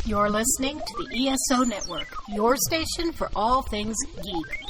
You're listening to the ESO Network, your station for all things geek.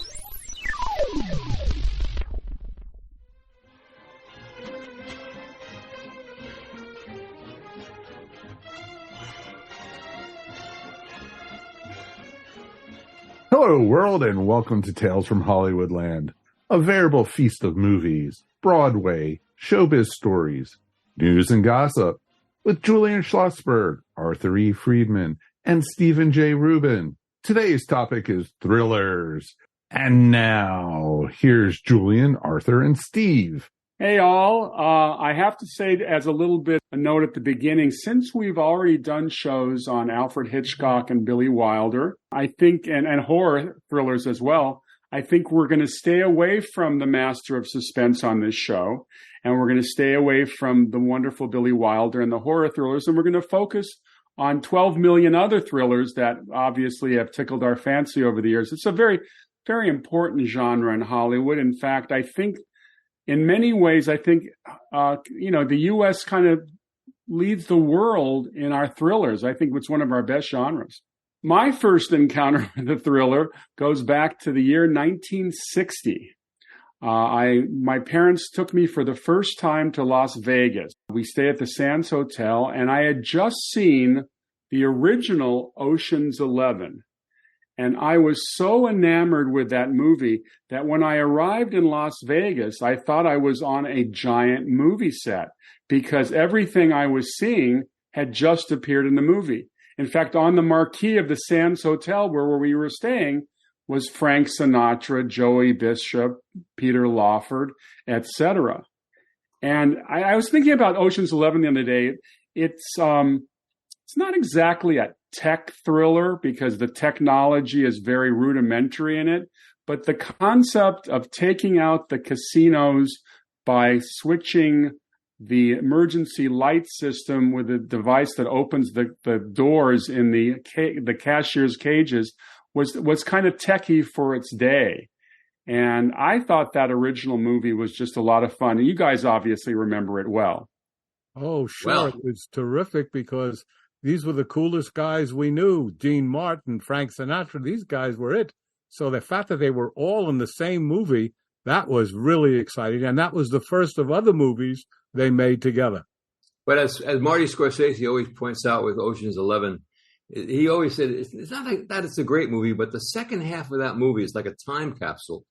Hello, world, and welcome to Tales from Hollywoodland, a veritable feast of movies, Broadway, showbiz stories, news and gossip, with Julian Schlossberg, Arthur E. Friedman, and Stephen J. Rubin. Today's topic is thrillers. And now, here's Julian, Arthur, and Steve. Hey all, I have to say as a little bit a note at the beginning, since we've already done shows on Alfred Hitchcock and Billy Wilder, I think, and horror thrillers as well, I think we're going to stay away from the master of suspense on this show, and we're going to stay away from the wonderful Billy Wilder and the horror thrillers, and we're going to focus on 12 million other thrillers that obviously have tickled our fancy over the years. It's a very, very important genre in Hollywood. In fact, I think in many ways, the U.S. kind of leads the world in our thrillers. I think it's one of our best genres. My first encounter with a thriller goes back to the year 1960. My parents took me for the first time to Las Vegas. We stayed at the Sands Hotel, and I had just seen the original Ocean's 11. And I was so enamored with that movie that when I arrived in Las Vegas, I thought I was on a giant movie set because everything I was seeing had just appeared in the movie. In fact, on the marquee of the Sands Hotel where we were staying was Frank Sinatra, Joey Bishop, Peter Lawford, etc. And I was thinking about Ocean's 11 the other day. It's not exactly a tech thriller because the technology is very rudimentary in it, but the concept of taking out the casinos by switching the emergency light system with a device that opens the doors in the cashier's cages was kind of techie for its day. And I thought that original movie was just a lot of fun. And you guys obviously remember it well. Oh, sure. It was terrific because these were the coolest guys we knew. Dean Martin, Frank Sinatra, these guys were it. So the fact that they were all in the same movie, that was really exciting. And that was the first of other movies they made together. But as Marty Scorsese always points out with Ocean's 11, he always said, it's not like that it's a great movie, but the second half of that movie is like a time capsule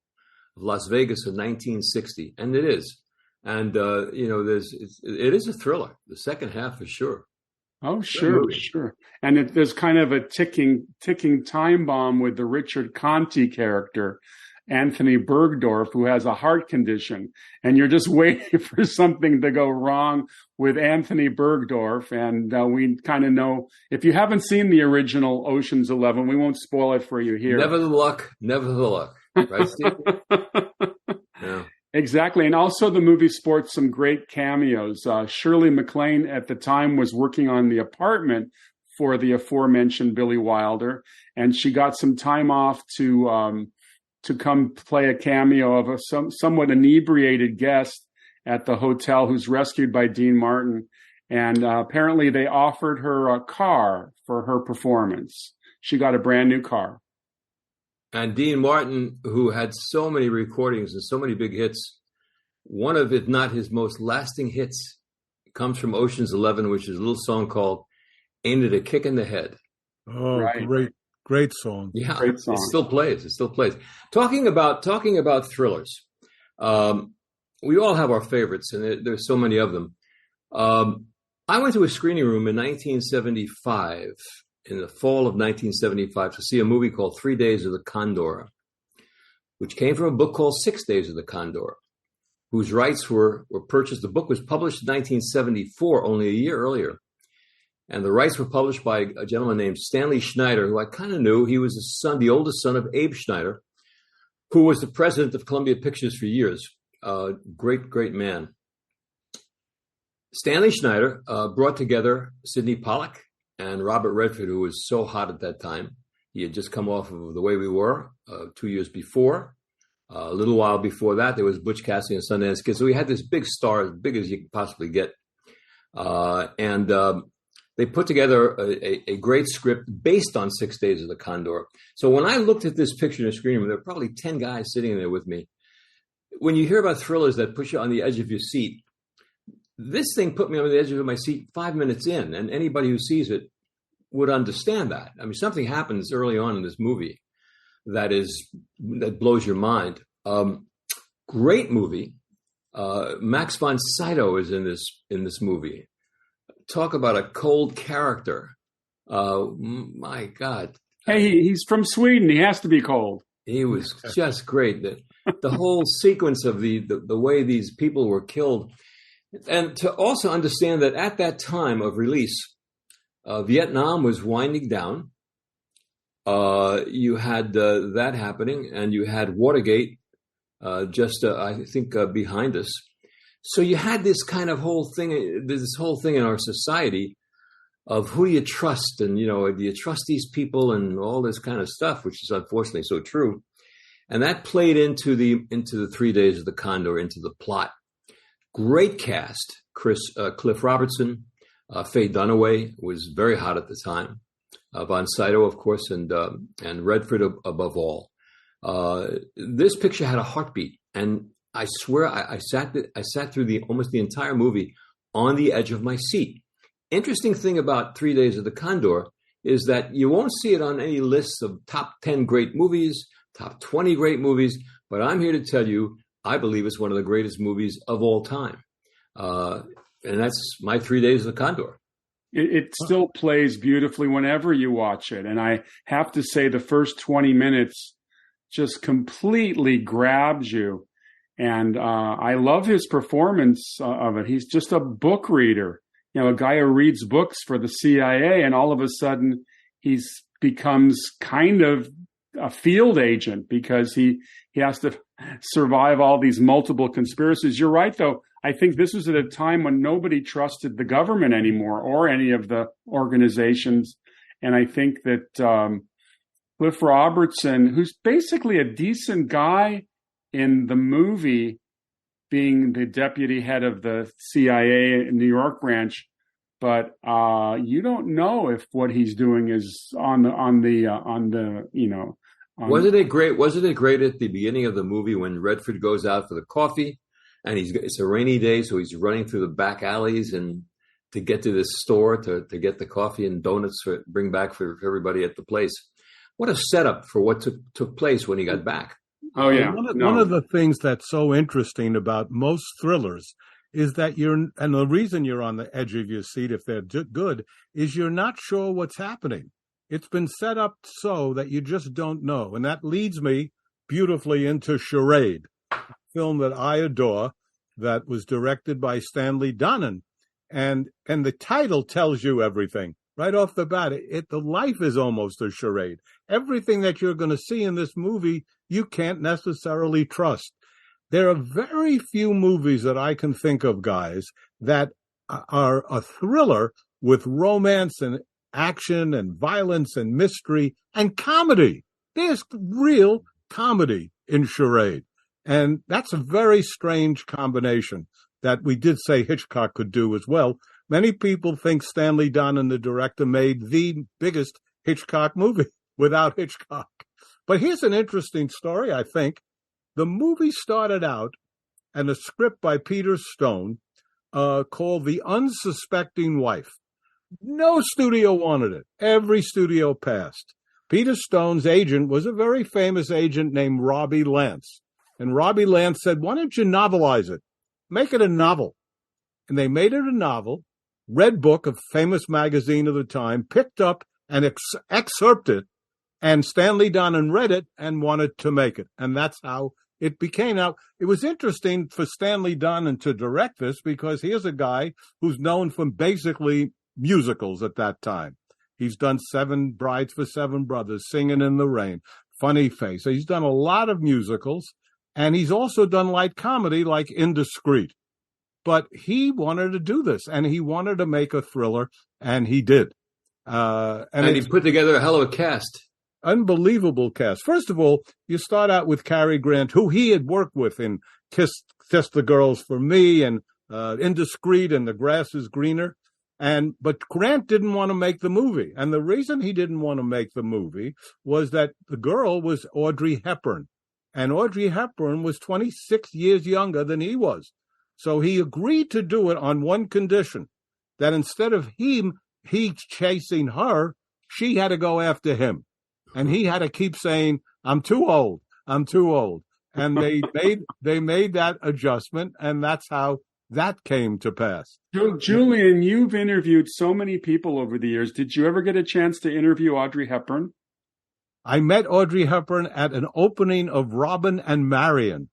of Las Vegas in 1960. And it is. And, it is a thriller, the second half for sure. Oh, sure. And there's kind of a ticking time bomb with the Richard Conte character, Anthony Bergdorf, who has a heart condition. And you're just waiting for something to go wrong with Anthony Bergdorf. And we kind of know, if you haven't seen the original Ocean's 11, we won't spoil it for you here. Never the luck. Right, Steve? Yeah. Exactly. And also the movie sports some great cameos. Shirley MacLaine at the time was working on The Apartment for the aforementioned Billy Wilder, and she got some time off to come play a cameo of a somewhat inebriated guest at the hotel who's rescued by Dean Martin. And apparently they offered her a car for her performance. She got a brand new car. And Dean Martin, who had so many recordings and so many big hits, one of, if not his most lasting hits, comes from Ocean's 11, which is a little song called Ain't It a Kick in the Head. Oh, right. Great song. Yeah, great song. It still plays. Talking about thrillers, we all have our favorites, and there's so many of them. I went to a screening room in 1975, in the fall of 1975, to see a movie called 3 Days of the Condor, which came from a book called 6 Days of the Condor, whose rights were purchased. The book was published in 1974, only a year earlier. And the rights were published by a gentleman named Stanley Schneider, who I kind of knew. He was the oldest son of Abe Schneider, who was the president of Columbia Pictures for years. Great man. Stanley Schneider brought together Sidney Pollack and Robert Redford, who was so hot at that time. He had just come off of The Way We Were 2 years before. A little while before that, there was Butch Cassidy and Sundance Kid. So we had this big star, as big as you could possibly get. And they put together a great script based on 6 Days of the Condor. So when I looked at this picture in the screen room, there were probably 10 guys sitting there with me. When you hear about thrillers that push you on the edge of your seat, this thing put me on the edge of my seat 5 minutes in, and anybody who sees it would understand that. I mean, something happens early on in this movie that blows your mind. Great movie. Max von Sydow is in this movie. Talk about a cold character. My God. Hey, he's from Sweden. He has to be cold. He was just great. The whole sequence of the way these people were killed. And to also understand that at that time of release, Vietnam was winding down. You had that happening, and you had Watergate I think, behind us. So you had this kind of whole thing in our society of who do you trust, and do you trust these people, and all this kind of stuff, which is unfortunately so true. And that played into the 3 Days of the Condor, into the plot. Great cast. Cliff Robertson, Faye Dunaway was very hot at the time. Von Sydow, of course, and Redford above all. This picture had a heartbeat, and I swear I sat through almost the entire movie on the edge of my seat. Interesting thing about 3 Days of the Condor is that you won't see it on any lists of top 10 great movies, top 20 great movies, but I'm here to tell you, I believe it's one of the greatest movies of all time. And that's my 3 Days of the Condor. It still plays beautifully whenever you watch it. And I have to say the first 20 minutes just completely grabs you. And I love his performance of it. He's just a book reader, a guy who reads books for the CIA, and all of a sudden becomes kind of a field agent because he has to survive all these multiple conspiracies. You're right, though. I think this was at a time when nobody trusted the government anymore or any of the organizations. And I think that Cliff Robertson, who's basically a decent guy in the movie, being the deputy head of the CIA New York branch, but you don't know if what he's doing is wasn't it great at the beginning of the movie when Redford goes out for the coffee, and it's a rainy day, so he's running through the back alleys and to get to this store to get the coffee and donuts to bring back for everybody at the place. What a setup for what took place when he got back. Oh, yeah. One of the things that's so interesting about most thrillers is that and the reason you're on the edge of your seat if they're good is you're not sure what's happening. It's been set up so that you just don't know. And that leads me beautifully into Charade, a film that I adore, that was directed by Stanley Donen. And the title tells you everything. Right off the bat, the life is almost a charade. Everything that you're going to see in this movie, you can't necessarily trust. There are very few movies that I can think of, guys, that are a thriller with romance and action and violence and mystery and comedy. There's real comedy in Charade. And that's a very strange combination that we did say Hitchcock could do as well. Many people think Stanley Donen, the director, made the biggest Hitchcock movie without Hitchcock. But here's an interesting story, I think. The movie started out in a script by Peter Stone called The Unsuspecting Wife. No studio wanted it. Every studio passed. Peter Stone's agent was a very famous agent named Robbie Lance. And Robbie Lance said, why don't you novelize it? Make it a novel. And they made it a novel. Red Book, a famous magazine of the time, picked up and excerpted, and Stanley Donen read it and wanted to make it. And that's how it became. Now, it was interesting for Stanley Donen to direct this because here's a guy who's known for basically musicals at that time. He's done Seven Brides for Seven Brothers, Singing in the Rain, Funny Face. So he's done a lot of musicals, and he's also done light comedy like Indiscreet. But he wanted to do this, and he wanted to make a thriller, and he did. And he put together a hell of a cast. Unbelievable cast. First of all, you start out with Cary Grant, who he had worked with in Kiss the Girls for Me and Indiscreet and The Grass is Greener. But Grant didn't want to make the movie. And the reason he didn't want to make the movie was that the girl was Audrey Hepburn. And Audrey Hepburn was 26 years younger than he was. So he agreed to do it on one condition, that instead of he chasing her, she had to go after him. And he had to keep saying, I'm too old. I'm too old. And they made that adjustment, and that's how that came to pass. Julian, you've interviewed so many people over the years. Did you ever get a chance to interview Audrey Hepburn? I met Audrey Hepburn at an opening of Robin and Marion.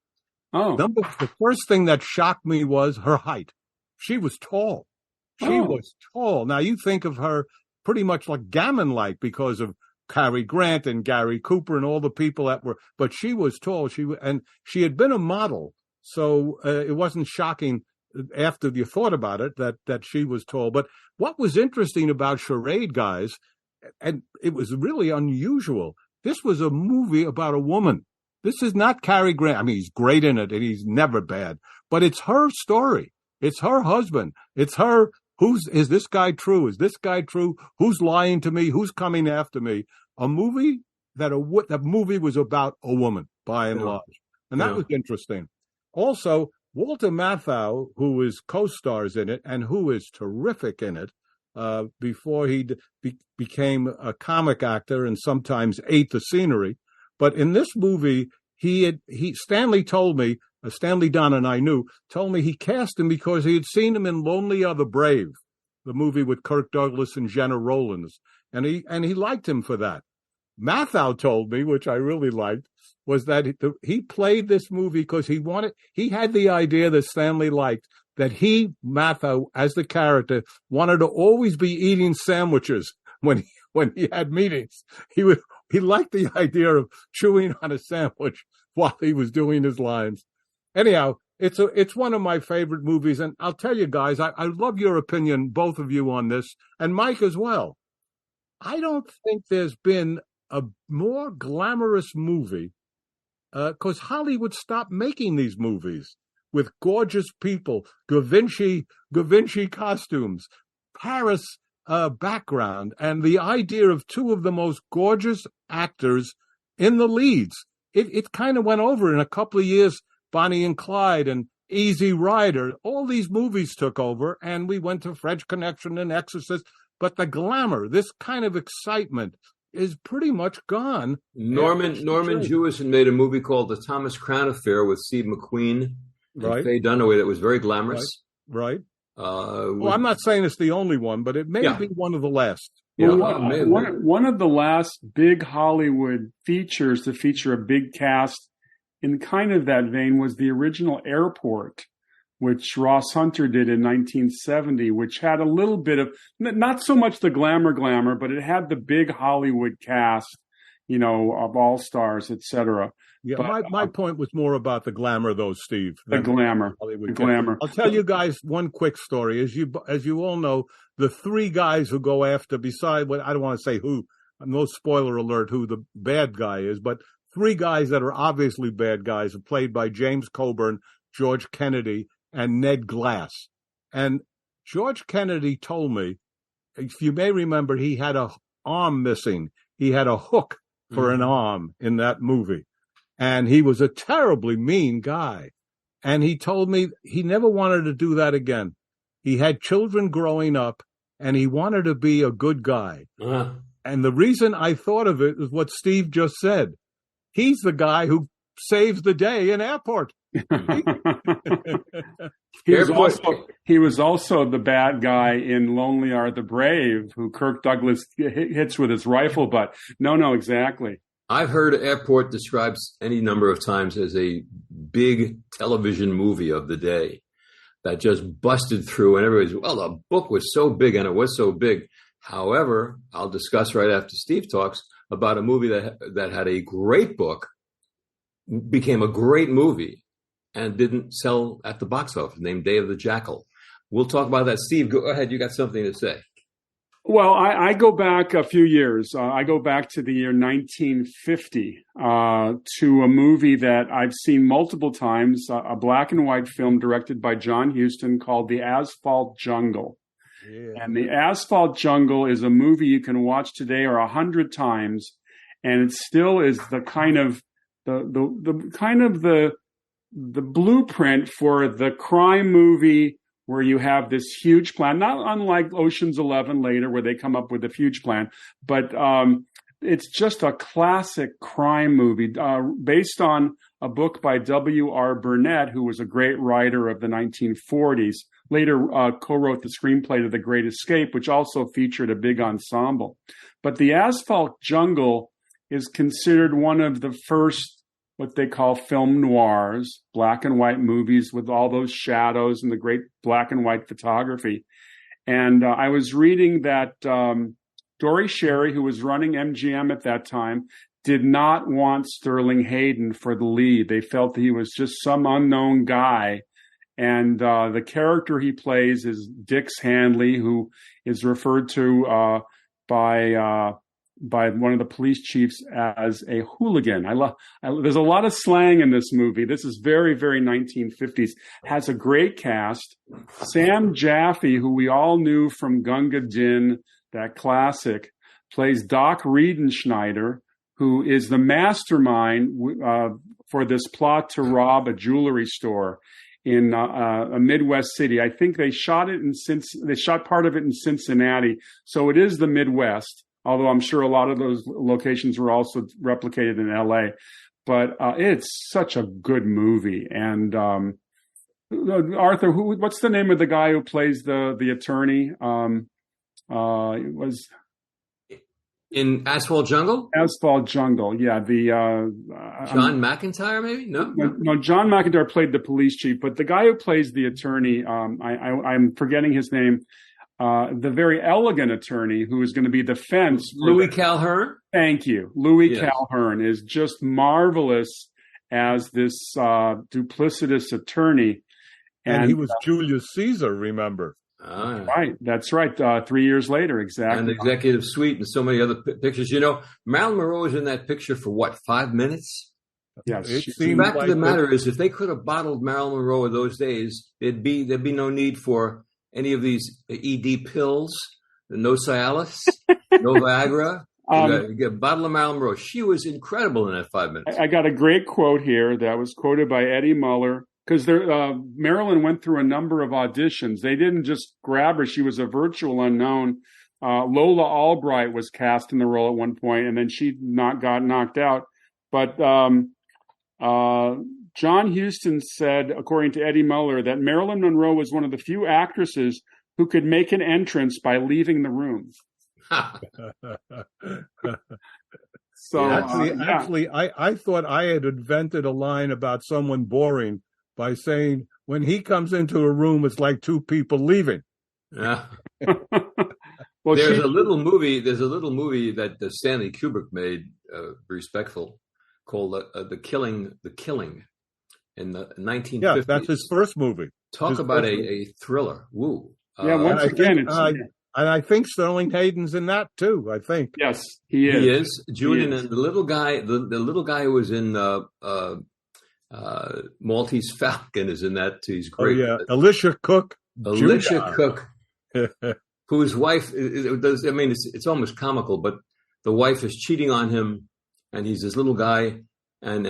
Oh. The first thing that shocked me was her height. She was tall. She was tall. Now, you think of her pretty much like Gammon-like because of Cary Grant and Gary Cooper and all the people that were, but she was tall. She had been a model, so it wasn't shocking after you thought about it that she was tall. But what was interesting about Charade, guys, and it was really unusual, this was a movie about a woman. This is not Cary Grant. I mean, he's great in it, and he's never bad. But it's her story. It's her husband. It's her. Is this guy true? Is this guy true? Who's lying to me? Who's coming after me? A movie that movie was about a woman, by and large. And that was interesting. Also, Walter Matthau, who is co-stars in it and who is terrific in it, before he became a comic actor and sometimes ate the scenery. But in this movie, Stanley told me, Stanley Don and I told me he cast him because he had seen him in Lonely Are the Brave, the movie with Kirk Douglas and Jenna Rollins. And he liked him for that. Matthau told me, which I really liked, was that he played this movie because he had the idea that Stanley liked, that Matthau, as the character, wanted to always be eating sandwiches when he had meetings. He liked the idea of chewing on a sandwich while he was doing his lines. Anyhow, it's one of my favorite movies, and I'll tell you guys, I love your opinion, both of you, on this, and Mike as well. I don't think there's been a more glamorous movie, because Hollywood stopped making these movies with gorgeous people, Da Vinci costumes, Paris background, and the idea of two of the most gorgeous actors in the leads. It kind of went over in a couple of years. Bonnie and Clyde and Easy Rider, all these movies took over, and we went to French Connection and Exorcist. But the glamour, this kind of excitement, is pretty much gone. Norman Jewison made a movie called The Thomas Crown Affair with Steve McQueen and Faye Dunaway that was very glamorous. Right. Well, I'm not saying it's the only one, but it may be one of the last. Yeah, one of the last big Hollywood features to feature a big cast in kind of that vein was the original Airport, which Ross Hunter did in 1970, which had a little bit of, not so much the glamour, but it had the big Hollywood cast, of all stars, etc. Yeah, but, my point was more about the glamour, though, Steve. The glamour. I'll tell you guys one quick story. As you all know, the three guys who go after, beside what I don't want to say who, no spoiler alert, who the bad guy is, but three guys that are obviously bad guys are played by James Coburn, George Kennedy, and Ned Glass. And George Kennedy told me, if you may remember, he had an arm missing. He had a hook for an arm in that movie. And he was a terribly mean guy. And he told me he never wanted to do that again. He had children growing up, and he wanted to be a good guy. Uh-huh. And the reason I thought of it is what Steve just said. He's the guy who saves the day in Airport. He was also the bad guy in Lonely Are the Brave, who Kirk Douglas hits with his rifle butt. No, exactly. I've heard Airport described any number of times as a big television movie of the day that just busted through, and everybody's, the book was so big, and it was so big. However, I'll discuss right after Steve talks about a movie that had a great book, became a great movie, and didn't sell at the box office, named Day of the Jackal. We'll talk about that. Steve, go ahead. You got something to say. Well, I go back a few years. I go back to the year 1950 to a movie that I've seen multiple times, a black and white film directed by John Huston called The Asphalt Jungle. Yeah. And the Asphalt Jungle is a movie you can watch today or 100 times, and it still is the kind of the blueprint for the crime movie where you have this huge plan, not unlike Ocean's 11 later, where they come up with a huge plan, but it's just a classic crime movie based on a book by W.R. Burnett, who was a great writer of the 1940s. Later co-wrote the screenplay to The Great Escape, which also featured a big ensemble. But the Asphalt Jungle is considered one of the first, what they call film noirs, black and white movies with all those shadows and the great black and white photography. And I was reading that Dory Sherry, who was running MGM at that time, did not want Sterling Hayden for the lead. They felt that he was just some unknown guy. And the character he plays is Dix Handley, who is referred to by one of the police chiefs as a hooligan. There's a lot of slang in this movie. This is very, very 1950s. Has a great cast. Sam Jaffe, who we all knew from Gunga Din, that classic, plays Doc Riedenschneider, who is the mastermind for this plot to rob a jewelry store in a Midwest city. I think they shot part of it in Cincinnati, so it is the Midwest. Although I'm sure a lot of those locations were also replicated in L.A. But it's such a good movie. And Arthur, what's the name of the guy who plays the attorney? It was in Asphalt Jungle. Asphalt Jungle, yeah. John McIntyre, maybe? No, John McIntyre played the police chief, but the guy who plays the attorney, I'm forgetting his name. The very elegant attorney who is going to be defense. Louis Calhern? Thank you. Louis Calhern is just marvelous as this duplicitous attorney. And he was Julius Caesar, remember? Right. That's right. 3 years later, exactly. And Executive Suite and so many other pictures. You know, Marilyn Monroe is in that picture for what, 5 minutes? Yes. The fact of the matter is, if they could have bottled Marilyn Monroe in those days, there'd be no need for any of these ED pills, no Cialis, no Viagra. You get a bottle of Marilyn Monroe. She was incredible in that 5 minutes. I got a great quote here that was quoted by Eddie Muller, because Marilyn went through a number of auditions. They didn't just grab her. She was a virtual unknown. Lola Albright was cast in the role at one point, and then she got knocked out. But John Huston said, according to Eddie Muller, that Marilyn Monroe was one of the few actresses who could make an entrance by leaving the room. So actually, I thought I had invented a line about someone boring by saying, when he comes into a room, it's like two people leaving. Yeah. There's a little movie that Stanley Kubrick made, respectful, called The Killing. In the 1950s. Yeah, that's his first movie. Talk about a thriller. Woo. Once again, and I think Sterling Hayden's in that too. I think. Yes, he is. He is. Julian and the little guy. The little guy who was in Maltese Falcon is in that too. He's great. Oh yeah, Alicia Cook. Alicia Cook, whose wife does. I mean, it's almost comical, but the wife is cheating on him, and he's this little guy. And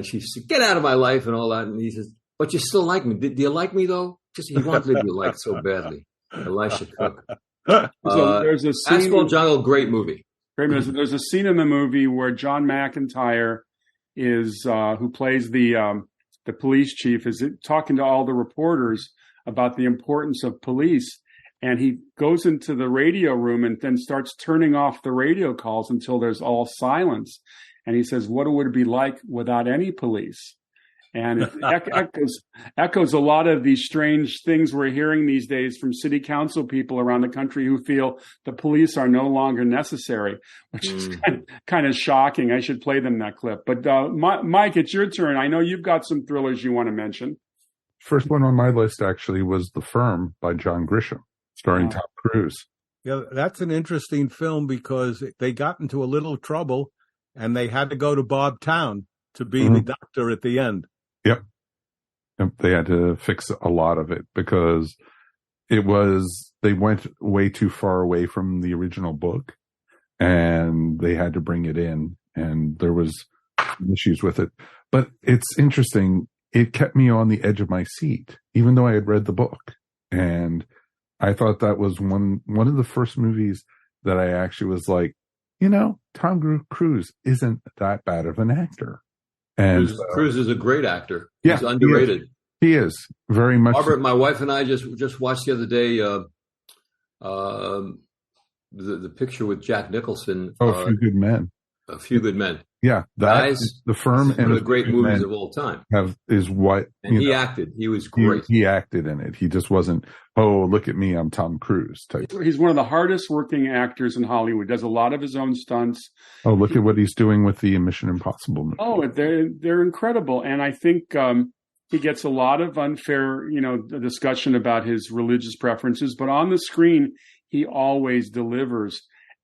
she said, "Get out of my life," and all that. And he says, "But you still like me? Do you like me though?" Just he wanted to be liked so badly. Elisha Cook. There's a scene, Asphalt Jungle, great movie. There's a scene in the movie where John McIntyre is who plays the police chief, is talking to all the reporters about the importance of police, and he goes into the radio room and then starts turning off the radio calls until there's all silence. And he says, "What would it be like without any police?" And it echoes a lot of these strange things we're hearing these days from city council people around the country who feel the police are no longer necessary, which is kind of shocking. I should play them that clip. But Mike, it's your turn. I know you've got some thrillers you want to mention. First one on my list actually was The Firm by John Grisham, starring Tom Cruise. Yeah, that's an interesting film because they got into a little trouble and they had to go to Bob Town to be the doctor at the end. Yep. They had to fix a lot of it because they went way too far away from the original book, and they had to bring it in, and there was issues with it. But it's interesting. It kept me on the edge of my seat, even though I had read the book. And I thought that was one of the first movies that I actually was like, Tom Cruise isn't that bad of an actor. And Cruise is a great actor. Yeah, he's underrated. He is very much. Barbara, my wife and I just watched the other day the picture with Jack Nicholson. A Few Good Men. A Few Good Men. Yeah, Guys, The Firm, and one of the great movies of all time. He acted. He was great. He acted in it. He just wasn't, oh, look at me, I'm Tom Cruise type. He's one of the hardest working actors in Hollywood. Does a lot of his own stunts. Oh, look at what he's doing with the Mission Impossible movie. Oh, they're incredible, and I think he gets a lot of unfair, discussion about his religious preferences, but on the screen, he always delivers.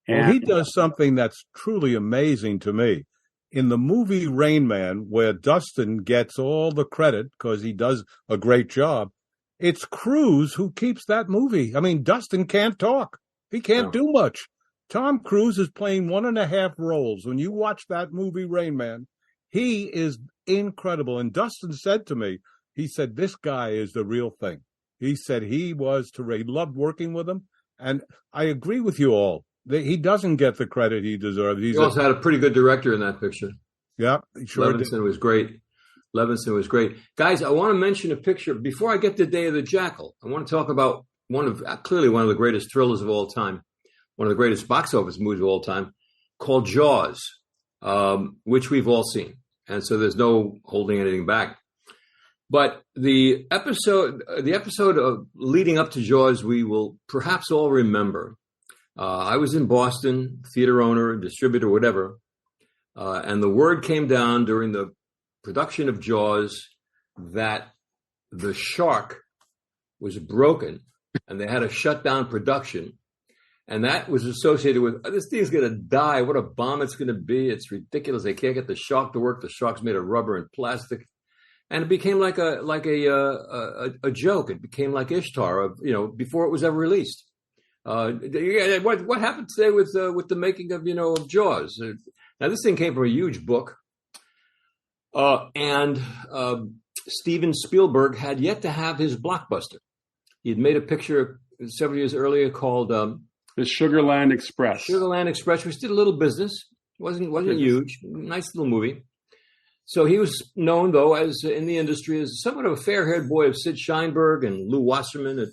And he does something that's truly amazing to me. In the movie Rain Man, where Dustin gets all the credit because he does a great job, it's Cruise who keeps that movie. I mean, Dustin can't talk. He can't do much. Tom Cruise is playing 1.5 roles. When you watch that movie Rain Man, he is incredible. And Dustin said to me, he said, this guy is the real thing. He said he loved working with him. And I agree with you all. He doesn't get the credit he deserves. He also had a pretty good director in that picture. Yeah, he sure Levinson did. was great. Levinson was great. Guys, I want to mention a picture. Before I get to Day of the Jackal, I want to talk about clearly one of the greatest thrillers of all time, one of the greatest box office movies of all time, called Jaws, which we've all seen. And so there's no holding anything back. But the episode of leading up to Jaws, we will perhaps all remember. I was in Boston, theater owner, distributor, whatever, and the word came down during the production of Jaws that the shark was broken, and they had to shut down production, and that was associated with, this thing's going to die. What a bomb it's going to be. It's ridiculous. They can't get the shark to work. The shark's made of rubber and plastic. And it became like a joke. It became like Ishtar, before it was ever released. What happened today with the making of of Jaws? Now this thing came from a huge book, and Steven Spielberg had yet to have his blockbuster. He had made a picture several years earlier called the Sugarland Express. Sugarland Express, which did a little business. wasn't huge. Nice little movie. So he was known though as in the industry as somewhat of a fair-haired boy of Sid Sheinberg and Lou Wasserman,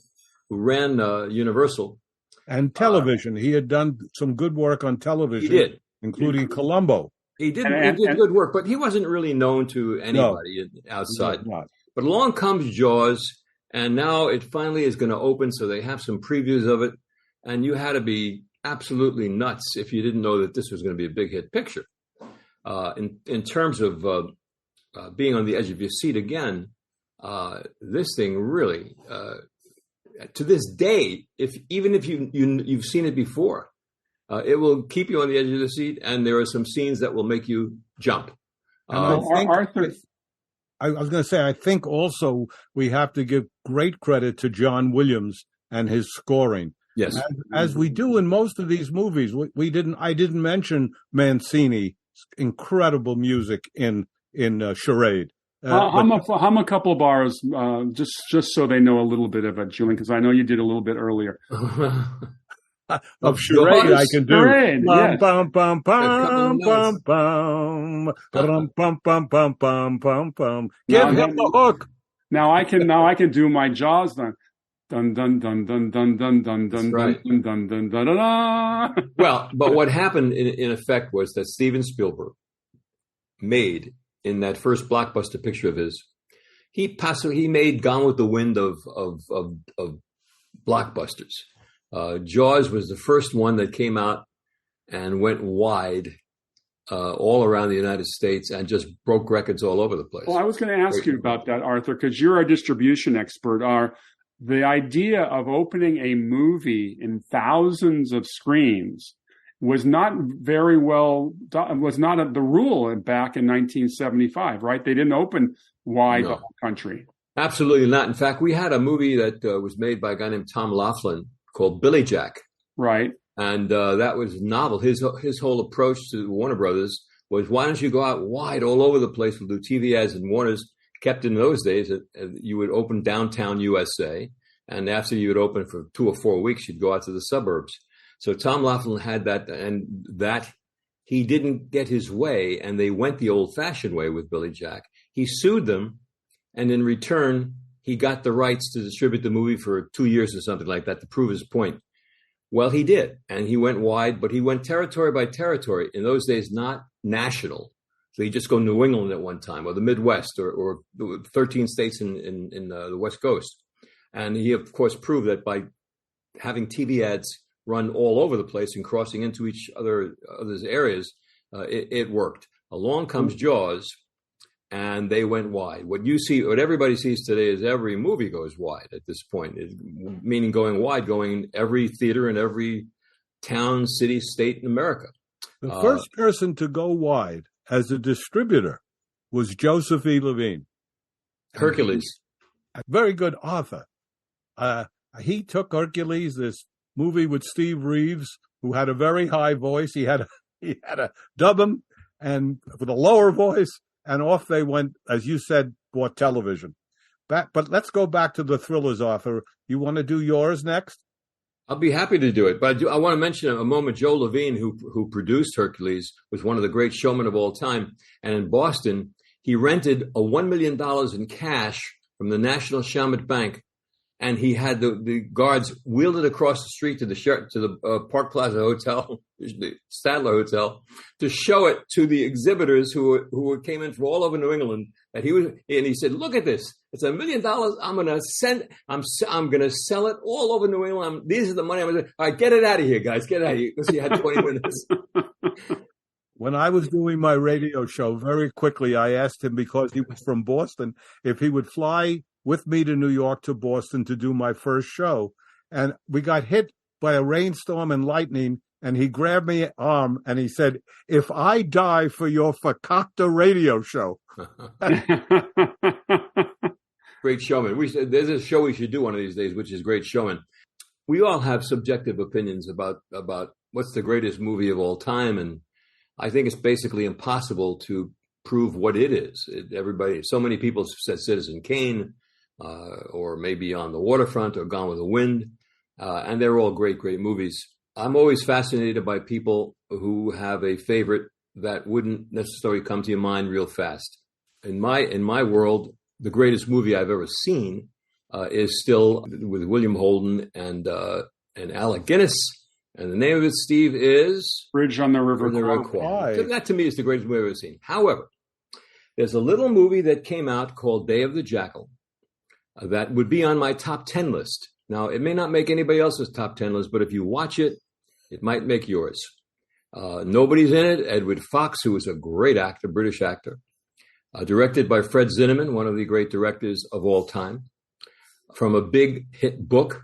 who ran Universal. And television. He had done some good work on television. He did. Including Columbo. He did good work, but he wasn't really known to anybody outside. But along comes Jaws, and now it finally is going to open, so they have some previews of it. And you had to be absolutely nuts if you didn't know that this was going to be a big hit picture. In terms of being on the edge of your seat again, this thing really... to this day, even if you've seen it before, it will keep you on the edge of the seat, and there are some scenes that will make you jump. Arthur, I was going to say, I think also we have to give great credit to John Williams and his scoring. Yes, as we do in most of these movies. I didn't mention Mancini's incredible music in Charade. hum a couple bars, just so they know a little bit of it, Julian, because I know you did a little bit earlier. Of Charade, I can do. Charade, yes. Bum bum bum bum bum bum bum bum bum bum bum bum. Give him the hook. Now I can do my Jaws then. Dun dun dun dun dun dun dun dun dun dun dun dun dun. Well, but what happened in effect was that Steven Spielberg made in that first blockbuster picture of his, he made Gone with the Wind of blockbusters. Jaws was the first one that came out and went wide all around the United States and just broke records all over the place. Well, I was going to ask you about that, Arthur, because you're a distribution expert. The idea of opening a movie in thousands of screens was not very well done, was not the rule back in 1975, right? They didn't open wide the whole country. Absolutely not. In fact, we had a movie that was made by a guy named Tom Laughlin called Billy Jack. Right. And that was novel. His whole approach to Warner Brothers was, why don't you go out wide all over the place? We'll do TV ads. And Warner's kept in those days that you would open downtown USA. And after you would open for 2 or 4 weeks, you'd go out to the suburbs. So Tom Laughlin had that, and that he didn't get his way. And they went the old fashioned way with Billy Jack. He sued them. And in return, he got the rights to distribute the movie for 2 years or something like that to prove his point. Well, he did. And he went wide, but he went territory by territory. In those days, not national. So you just go New England at one time, or the Midwest, or 13 states in the West Coast. And he, of course, proved that by having TV ads run all over the place and crossing into each other's areas, it worked. Along comes Jaws. And they went wide. What everybody sees today is every movie goes wide at this point, meaning going wide, going in every theater in every town, city, state in America. The first person to go wide as a distributor was Joseph E. Levine. Hercules. A very good author. He took Hercules, this movie with Steve Reeves, who had a very high voice. He had to dub him and with a lower voice. And off they went, as you said, bought television. But let's go back to the thrillers, Arthur. You want to do yours next? I'll be happy to do it. But I want to mention a moment. Joe Levine, who produced Hercules, was one of the great showmen of all time. And in Boston, he rented a $1 million in cash from the National Shawmut Bank. And he had the guards wheeled it across the street to the Park Plaza Hotel, the Statler Hotel, to show it to the exhibitors who came in from all over New England. And he said, "Look at this! It's $1 million. I'm gonna sell it all over New England. These are the money I'm gonna. All right, get it out of here, guys. Get it out of here." Because he had 20 minutes. When I was doing my radio show, very quickly I asked him, because he was from Boston, if he would fly with me to New York to Boston to do my first show. And we got hit by a rainstorm and lightning, and he grabbed my arm and he said, "If I die for your Fakakta radio show." Great showman. There's a show we should do one of these days, which is Great Showman. We all have subjective opinions about what's the greatest movie of all time. And I think it's basically impossible to prove what it is. So many people said Citizen Kane, or maybe On the Waterfront, or Gone with the Wind, and they're all great, great movies. I'm always fascinated by people who have a favorite that wouldn't necessarily come to your mind real fast. In my world, the greatest movie I've ever seen is still with William Holden and Alec Guinness, and the name of it, Steve, is Bridge on the River Kwai. That to me is the greatest movie I've ever seen. However, there's a little movie that came out called Day of the Jackal that would be on my top 10 list. Now, it may not make anybody else's top 10 list, but if you watch it, it might make yours. Nobody's in it. Edward Fox, who was a great actor, British actor, directed by Fred Zinnemann, one of the great directors of all time, from a big hit book.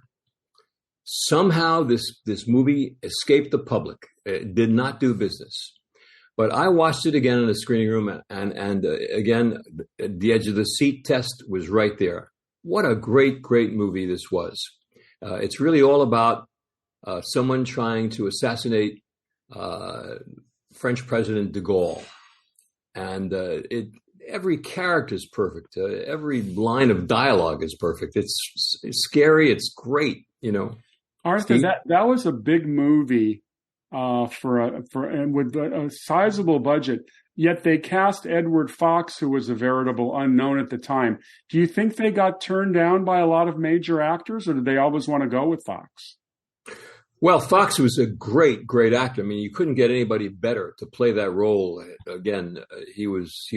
Somehow this movie escaped the public. It did not do business. But I watched it again in the screening room, and again, the edge of the seat test was right there. What a great, great movie this was. It's really all about someone trying to assassinate French President de Gaulle. And every character is perfect. Every line of dialogue is perfect. It's scary. It's great, you know. Arthur, that was a big movie and with a sizable budget. Yet they cast Edward Fox, who was a veritable unknown at the time. Do you think they got turned down by a lot of major actors, or did they always want to go with Fox? Well, Fox was a great, great actor. I mean, you couldn't get anybody better to play that role. Again, he was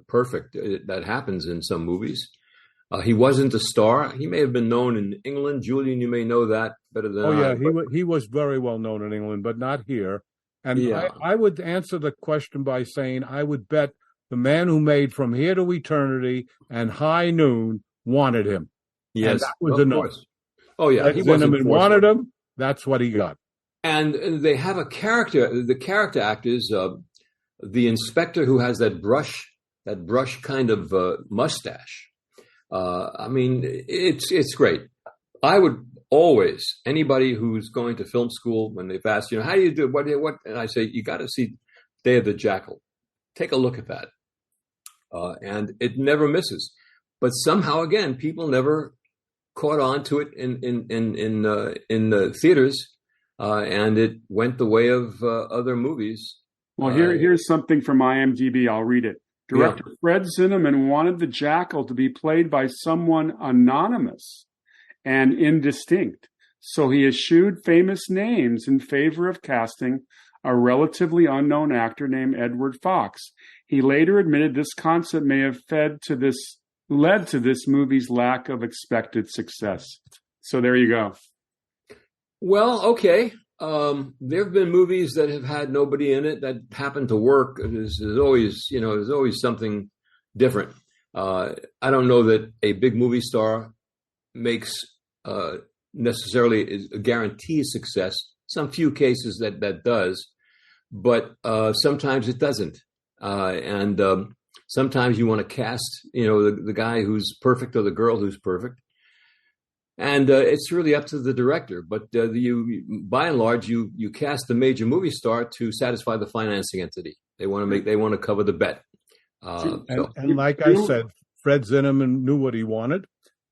perfect. That happens in some movies. He wasn't a star. He may have been known in England. Julian, you may know that better than I. Oh, yeah, he was very well known in England, but not here. And yeah. I would answer the question by saying I would bet the man who made From Here to Eternity and High Noon wanted him. Yes, and that was enough. Course. Oh, yeah. He wanted him. That's what he got. And they have a character. The character actors, the inspector who has that brush kind of mustache. I mean, it's great. I would always, anybody who's going to film school, when they've asked, how do you do what, and I say, you got to see Day of the Jackal. Take a look at that. And it never misses. But somehow, again, people never caught on to it in the theaters, and it went the way of other movies. Well, here's something from IMDb. I'll read it. Director Fred Zinnemann wanted the Jackal to be played by someone anonymous and indistinct, so he eschewed famous names in favor of casting a relatively unknown actor named Edward Fox. He later admitted this concept may have led to this movie's lack of expected success. So there you go. Well, okay. There have been movies that have had nobody in it that happened to work. There's always something different. I don't know that a big movie star makes necessarily guarantees success. Some few cases that does, but sometimes it doesn't. And sometimes you want to cast, the guy who's perfect or the girl who's perfect. And it's really up to the director. But by and large, you cast the major movie star to satisfy the financing entity. They want to cover the bet. And like I said, Fred Zinnemann knew what he wanted.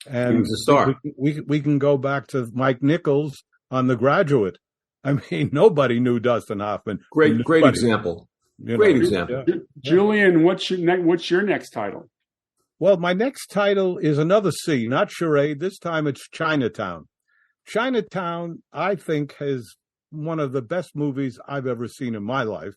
And he was a star. We can go back to Mike Nichols on The Graduate. I mean, nobody knew Dustin Hoffman. Great example. Great example. Yeah. Julian, what's your next title? Well, my next title is another C, not Charade. This time it's Chinatown. Chinatown, I think, is one of the best movies I've ever seen in my life.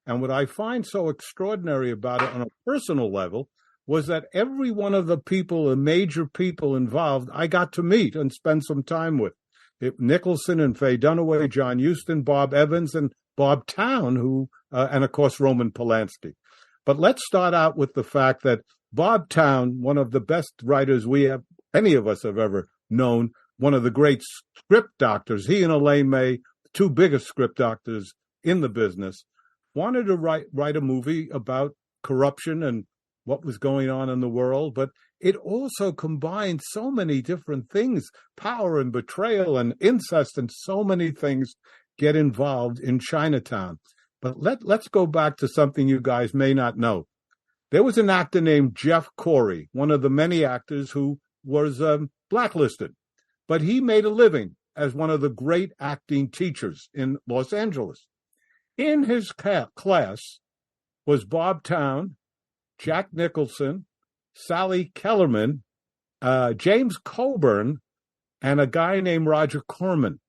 And what I find so extraordinary about it on a personal level was that every one of the major people involved, I got to meet and spend some time with. Nicholson and Faye Dunaway, John Huston, Bob Evans, and Bob Towne, and of course, Roman Polanski. But let's start out with the fact that Bob Towne, one of the best writers any of us have ever known, one of the great script doctors, he and Elaine May, the two biggest script doctors in the business, wanted to write a movie about corruption and what was going on in the world, but it also combined so many different things, power and betrayal and incest, and so many things get involved in Chinatown. But let's go back to something you guys may not know. There was an actor named Jeff Corey, one of the many actors who was blacklisted, but he made a living as one of the great acting teachers in Los Angeles. In his class was Bob Towne, Jack Nicholson, Sally Kellerman, James Coburn, and a guy named Roger Corman.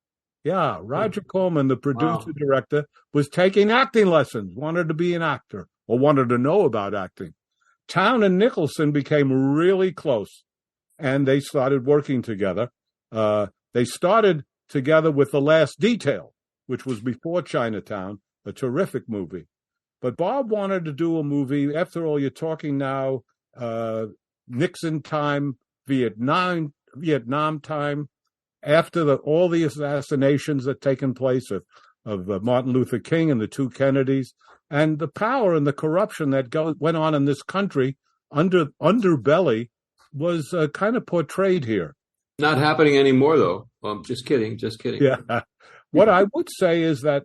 Yeah, Roger Corman, the producer-director, was taking acting lessons, wanted to be an actor, or wanted to know about acting. Towne and Nicholson became really close, and they started working together. They started together with The Last Detail, which was before Chinatown, a terrific movie. But Bob wanted to do a movie. After all, you're talking now Nixon time, Vietnam time, after all the assassinations that taken place of Martin Luther King and the two Kennedys, and the power and the corruption that went on in this country underbelly was kind of portrayed here. Not happening anymore, though. Just kidding. Yeah. What I would say is that,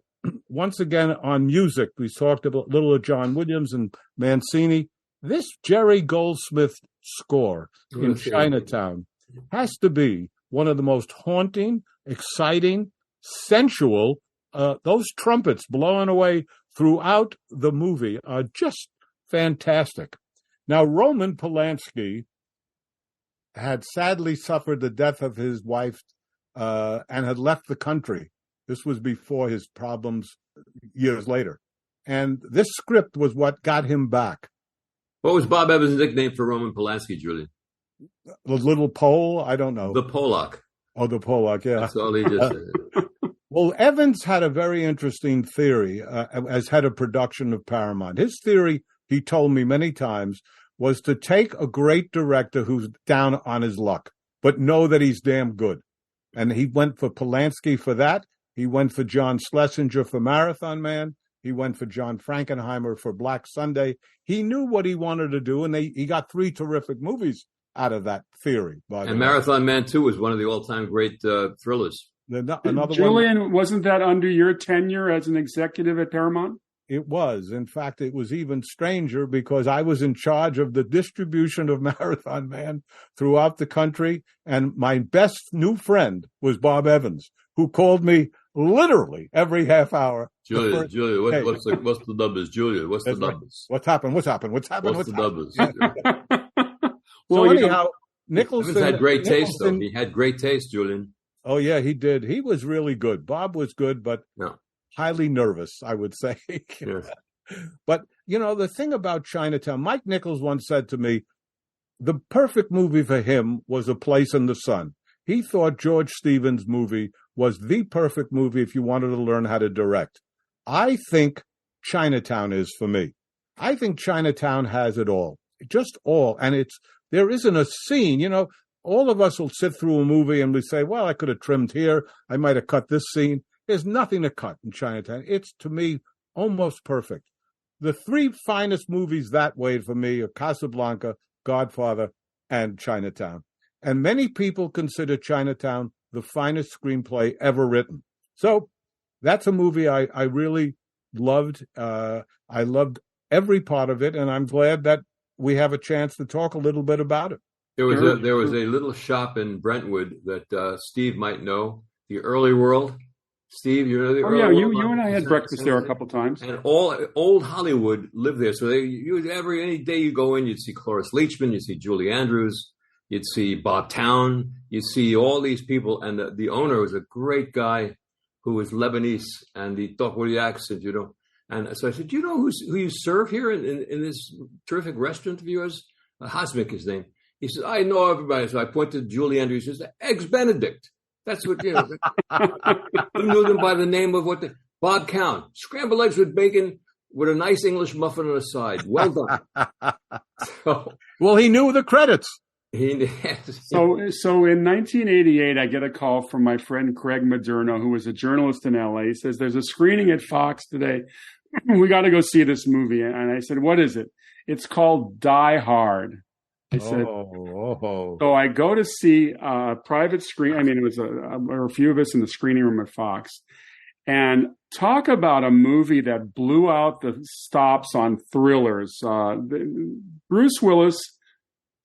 once again, on music, we talked about little of John Williams and Mancini. This Jerry Goldsmith score in Chinatown has to be one of the most haunting, exciting, sensual. Those trumpets blowing away throughout the movie are just fantastic. Now, Roman Polanski had sadly suffered the death of his wife and had left the country. This was before his problems years later. And this script was what got him back. What was Bob Evans' nickname for Roman Polanski, Julian? The little Pole? I don't know. The Polak. Oh, the Polak, yeah. That's all he just said. Well, Evans had a very interesting theory as head of production of Paramount. His theory, he told me many times, was to take a great director who's down on his luck, but know that he's damn good. And he went for Polanski for that. He went for John Schlesinger for Marathon Man. He went for John Frankenheimer for Black Sunday. He knew what he wanted to do, and he got three terrific movies out of that theory. And Marathon Man 2 was one of the all-time great thrillers. Another Julian, one, wasn't that under your tenure as an executive at Paramount? It was. In fact, it was even stranger because I was in charge of the distribution of Marathon Man throughout the country. And my best new friend was Bob Evans, who called me literally every half hour. Julia, what's the numbers? Julia, what's the numbers? What's happened? What's the numbers? So anyhow, Nicholson had great taste, though. He had great taste, Julian. Oh, yeah, he did. He was really good. Bob was good, but highly nervous, I would say. Yes. But, the thing about Chinatown, Mike Nichols once said to me, the perfect movie for him was A Place in the Sun. He thought George Stevens' movie was the perfect movie if you wanted to learn how to direct. I think Chinatown is for me. I think Chinatown has it all, just all. And there isn't a scene, all of us will sit through a movie and we say, well, I could have trimmed here. I might have cut this scene. There's nothing to cut in Chinatown. It's, to me, almost perfect. The three finest movies that way for me are Casablanca, Godfather, and Chinatown. And many people consider Chinatown the finest screenplay ever written. So that's a movie I really loved. I loved every part of it, and I'm glad that we have a chance to talk a little bit about it. There was a little shop in Brentwood that Steve might know, the Early World. Steve, you know the Early World? You and I had breakfast there a couple times. And all old Hollywood lived there. So any day you go in, you'd see Cloris Leachman, you'd see Julie Andrews, you'd see Bob Town, you'd see all these people. And the owner was a great guy who was Lebanese, and he talked with the accent, And so I said, do you know who you serve here in this terrific restaurant of yours? Hosmick, his name. He said, I know everybody. So I pointed to Julie Andrews. He says, Eggs Benedict. That's what, He knew them by the name of Bob Count. Scrambled eggs with bacon with a nice English muffin on the side. Well done. Well, he knew the credits. So in 1988, I get a call from my friend Craig Moderno, who was a journalist in LA. He says, there's a screening at Fox today. We got to go see this movie. And I said, what is it? It's called Die Hard. I said, So I go to see a private screen. I mean, it was a few of us in the screening room at Fox. And talk about a movie that blew out the stops on thrillers. Bruce Willis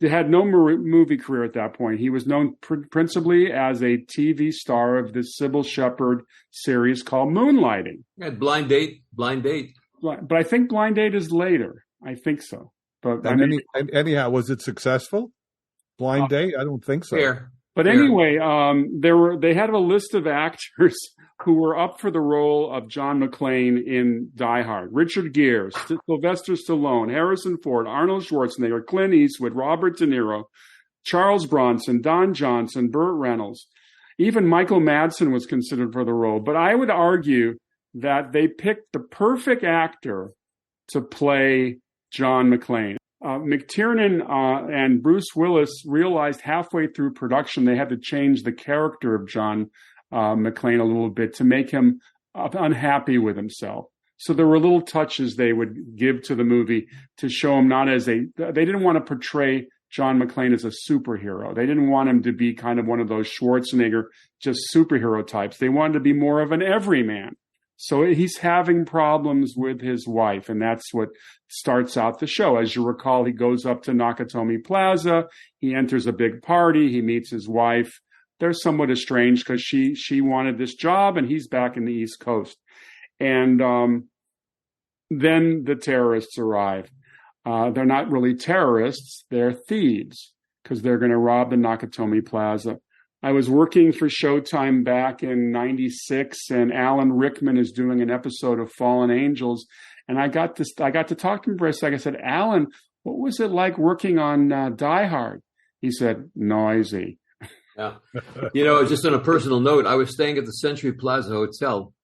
had no movie career at that point. He was known principally as a TV star of this Sybil Shepherd series called Moonlighting. Yeah, Blind Date. But I think Blind Date is later. I think so. But anyhow, was it successful? Blind Date? I don't think so. Fair. But anyway, they had a list of actors who were up for the role of John McClane in Die Hard. Richard Gere, Sylvester Stallone, Harrison Ford, Arnold Schwarzenegger, Clint Eastwood, Robert De Niro, Charles Bronson, Don Johnson, Burt Reynolds. Even Michael Madsen was considered for the role. But I would argue that they picked the perfect actor to play John McClane. McTiernan and Bruce Willis realized halfway through production they had to change the character of John McClane a little bit to make him unhappy with himself. So there were little touches they would give to the movie to show him they didn't want to portray John McClane as a superhero. They didn't want him to be kind of one of those Schwarzenegger, just superhero types. They wanted to be more of an everyman. So he's having problems with his wife, and that's what starts out the show. As you recall, he goes up to Nakatomi Plaza. He enters a big party. He meets his wife. They're somewhat estranged because she wanted this job, and he's back in the East Coast. And then the terrorists arrive. They're not really terrorists. They're thieves because they're going to rob the Nakatomi Plaza. I was working for Showtime back in '96, and Alan Rickman is doing an episode of Fallen Angels, and I got to talk to him for a second. I said, Alan, what was it like working on Die Hard? He said, noisy. Yeah. Just on a personal note, I was staying at the Century Plaza Hotel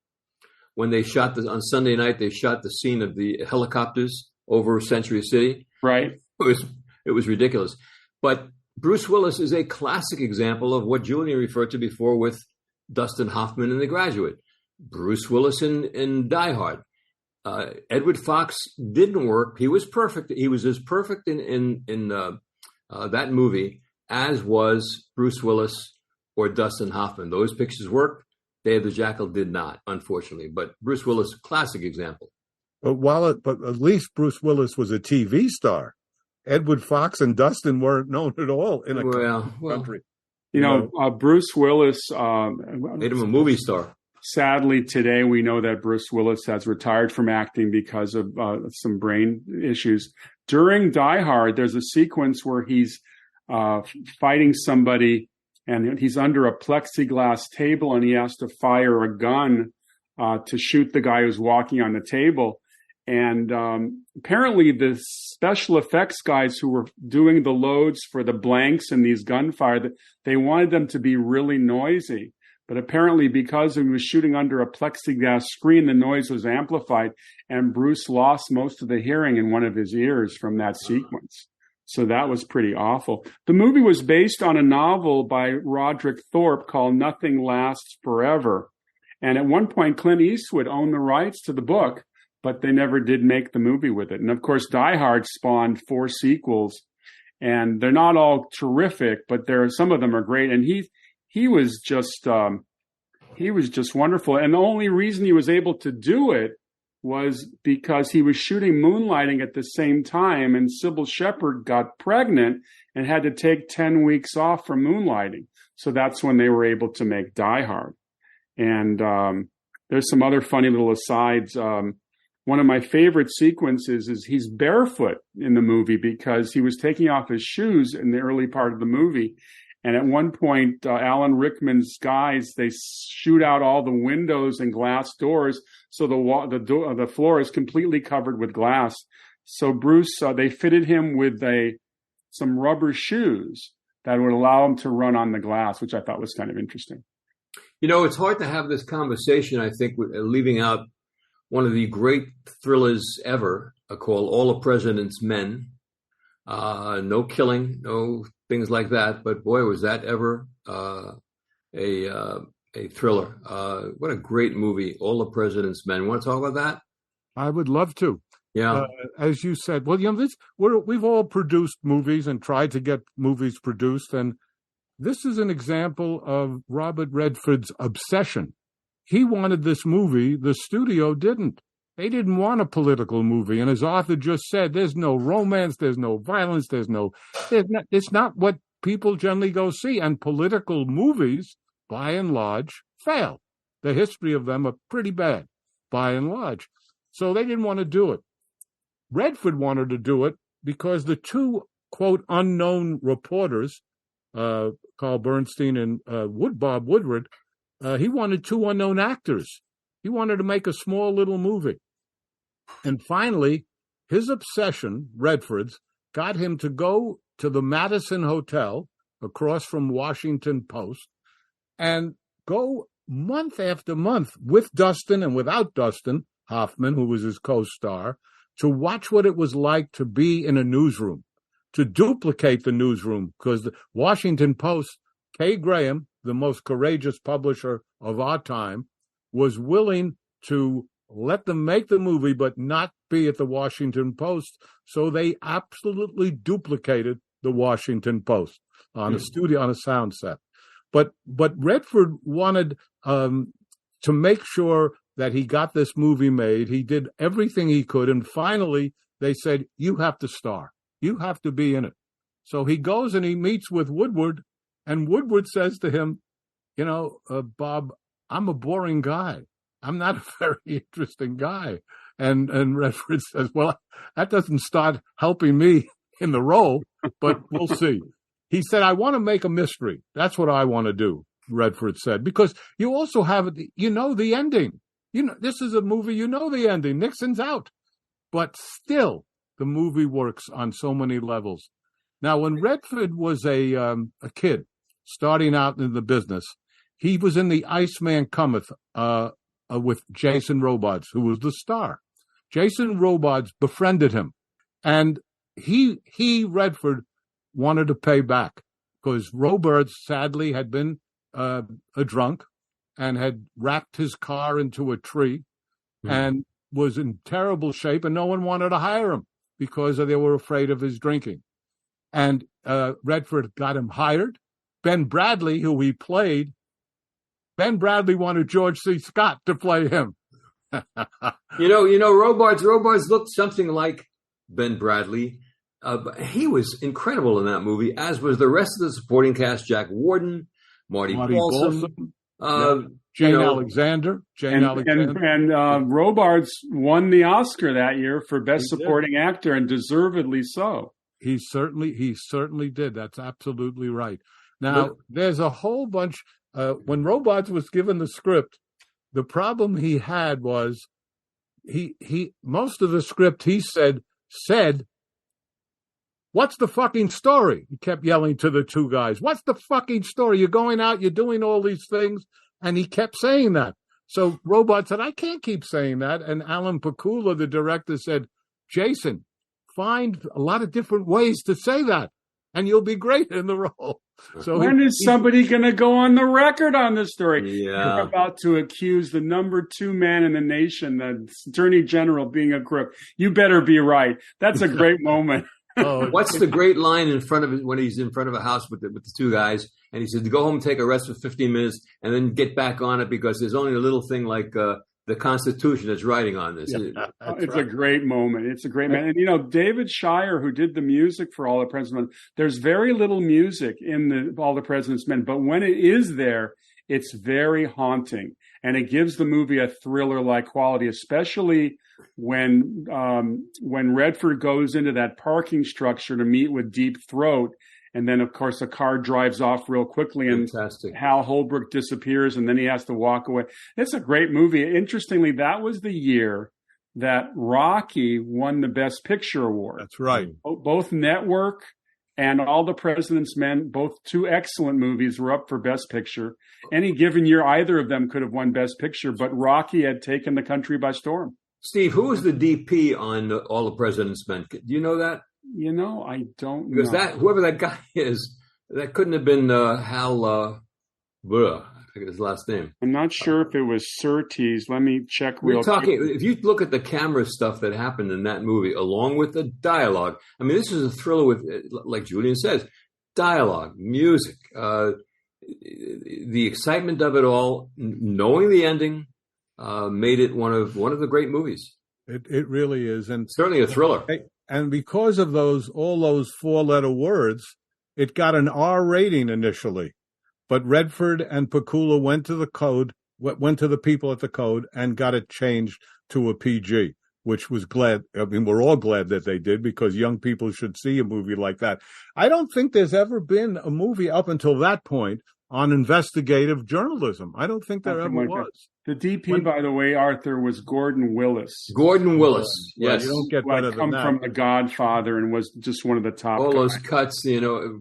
when they shot on Sunday night. They shot the scene of the helicopters over Century City. Right. It was ridiculous, but Bruce Willis is a classic example of what Julian referred to before with Dustin Hoffman in The Graduate. Bruce Willis in Die Hard. Edward Fox didn't work. He was perfect. He was as perfect in that movie, as was Bruce Willis or Dustin Hoffman. Those pictures worked. Day of the Jackal did not, unfortunately. But Bruce Willis, classic example. But at least Bruce Willis was a TV star. Edward Fox and Dustin weren't known at all in a country. Bruce Willis made him a movie star. Sadly, today we know that Bruce Willis has retired from acting because of some brain issues. During Die Hard, there's a sequence where he's fighting somebody, and he's under a plexiglass table, and he has to fire a gun to shoot the guy who's walking on the table. And apparently the special effects guys who were doing the loads for the blanks and these gunfire, they wanted them to be really noisy. But apparently because he was shooting under a plexiglass screen, the noise was amplified, and Bruce lost most of the hearing in one of his ears from that sequence. So that was pretty awful. The movie was based on a novel by Roderick Thorpe called Nothing Lasts Forever. And at one point, Clint Eastwood owned the rights to the book, but they never did make the movie with it. And of course, Die Hard spawned 4 sequels, and they're not all terrific, but some of them are great. And he was just wonderful. And the only reason he was able to do it was because he was shooting Moonlighting at the same time, and Sybil Shepherd got pregnant and had to take 10 weeks off from Moonlighting. So that's when they were able to make Die Hard. And there's some other funny little asides. One of my favorite sequences is he's barefoot in the movie because he was taking off his shoes in the early part of the movie. And at one point, Alan Rickman's guys, they shoot out all the windows and glass doors, so the floor is completely covered with glass. So Bruce, they fitted him with some rubber shoes that would allow him to run on the glass, which I thought was kind of interesting. It's hard to have this conversation, I think, leaving out one of the great thrillers ever, called All the President's Men. No killing, no things like that. But boy, was that ever a thriller. What a great movie, All the President's Men. Want to talk about that? I would love to. Yeah. As you said, we've all produced movies and tried to get movies produced. And this is an example of Robert Redford's obsession. He wanted this movie. The studio didn't. They didn't want a political movie. And as Arthur just said, there's no romance, there's no violence, it's not what people generally go see. And political movies, by and large, fail. The history of them are pretty bad, by and large. So they didn't want to do it. Redford wanted to do it because the two, quote, unknown reporters, Carl Bernstein and Bob Woodward, he wanted 2 unknown actors. He wanted to make a small little movie. And finally, his obsession, Redford's, got him to go to the Madison Hotel across from Washington Post and go month after month with Dustin and without Dustin Hoffman, who was his co-star, to watch what it was like to be in a newsroom, to duplicate the newsroom, because the Washington Post, Kay Graham, the most courageous publisher of our time, was willing to let them make the movie, but not be at the Washington Post. So they absolutely duplicated the Washington Post on a studio, on a sound set. But Redford wanted to make sure that he got this movie made. He did everything he could. And finally, they said, you have to star. You have to be in it. So he goes and he meets with Woodward, and Woodward says to him, Bob, I'm a boring guy. I'm not a very interesting guy. And Redford says, well, that doesn't start helping me in the role, but we'll see. He said, I want to make a mystery. That's what I want to do, Redford said, because you also have, the ending. This is a movie, the ending. Nixon's out. But still, the movie works on so many levels. Now, when Redford was a kid starting out in the business, he was in the Iceman Cometh with Jason Robards, who was the star. Jason Robards befriended him, and Redford wanted to pay back because Robards sadly had been a drunk and had wrapped his car into a tree and was in terrible shape, and no one wanted to hire him because they were afraid of his drinking. And Redford got him hired. Ben Bradley, who he played, Ben Bradley wanted George C. Scott to play him. Robards looked something like Ben Bradley. He was incredible in that movie, as was the rest of the supporting cast: Jack Warden, Marty Balsam, Jane Alexander. And Robards won the Oscar that year for Best Supporting Actor, and deservedly so. He certainly did. That's absolutely right. Now, there's a whole bunch. When Robards was given the script, the problem he had was he most of the script he said, "What's the fucking story?" He kept yelling to the two guys, "What's the fucking story? You're going out, you're doing all these things." And he kept saying that. So Robards said, "I can't keep saying that." And Alan Pakula, the director, said, "Jason, find a lot of different ways to say that, and you'll be great in the role." So when is somebody going to go on the record on this story? Yeah. You're about to accuse the number 2 man in the nation, the Attorney General, of being a crook. You better be right. That's a great moment. What's the great line in front of it when he's in front of a house with the two guys, and he said to go home, take a rest for 15 minutes, and then get back on it because there's only a little thing like the Constitution that's writing on this. Yeah, it's a great moment. It's a great moment. And, David Shire, who did the music for All the President's Men, there's very little music in All the President's Men, but when it is there, it's very haunting. And it gives the movie a thriller-like quality, especially when Redford goes into that parking structure to meet with Deep Throat. And then, of course, the car drives off real quickly, and Fantastic. Hal Holbrook disappears, and then he has to walk away. It's a great movie. Interestingly, that was the year that Rocky won the Best Picture award. That's right. Both Network and All the President's Men, both 2 excellent movies, were up for Best Picture. Any given year, either of them could have won Best Picture, but Rocky had taken the country by storm. Steve, who was the DP on All the President's Men? Do you know that? I don't know. Because whoever that guy is, that couldn't have been Hal, I forget his last name. I'm not sure if it was Surtees. Let me check We're talking, if you look at the camera stuff that happened in that movie, along with the dialogue, I mean, this is a thriller with, like Julian says, dialogue, music, the excitement of it all, knowing the ending, made it one of the great movies. It really is. And certainly a thriller. And because of all those 4-letter words, it got an R rating initially. But Redford and Pakula went to the people at the Code and got it changed to a PG, which was glad. I mean, we're all glad that they did, because young people should see a movie like that. I don't think there's ever been a movie up until that point on investigative journalism. I don't think there ever was. The DP, by the way, Arthur, was Gordon Willis. Gordon Willis, yes. You don't get better than that. Come from The Godfather and was just one of the top all guys. Those cuts,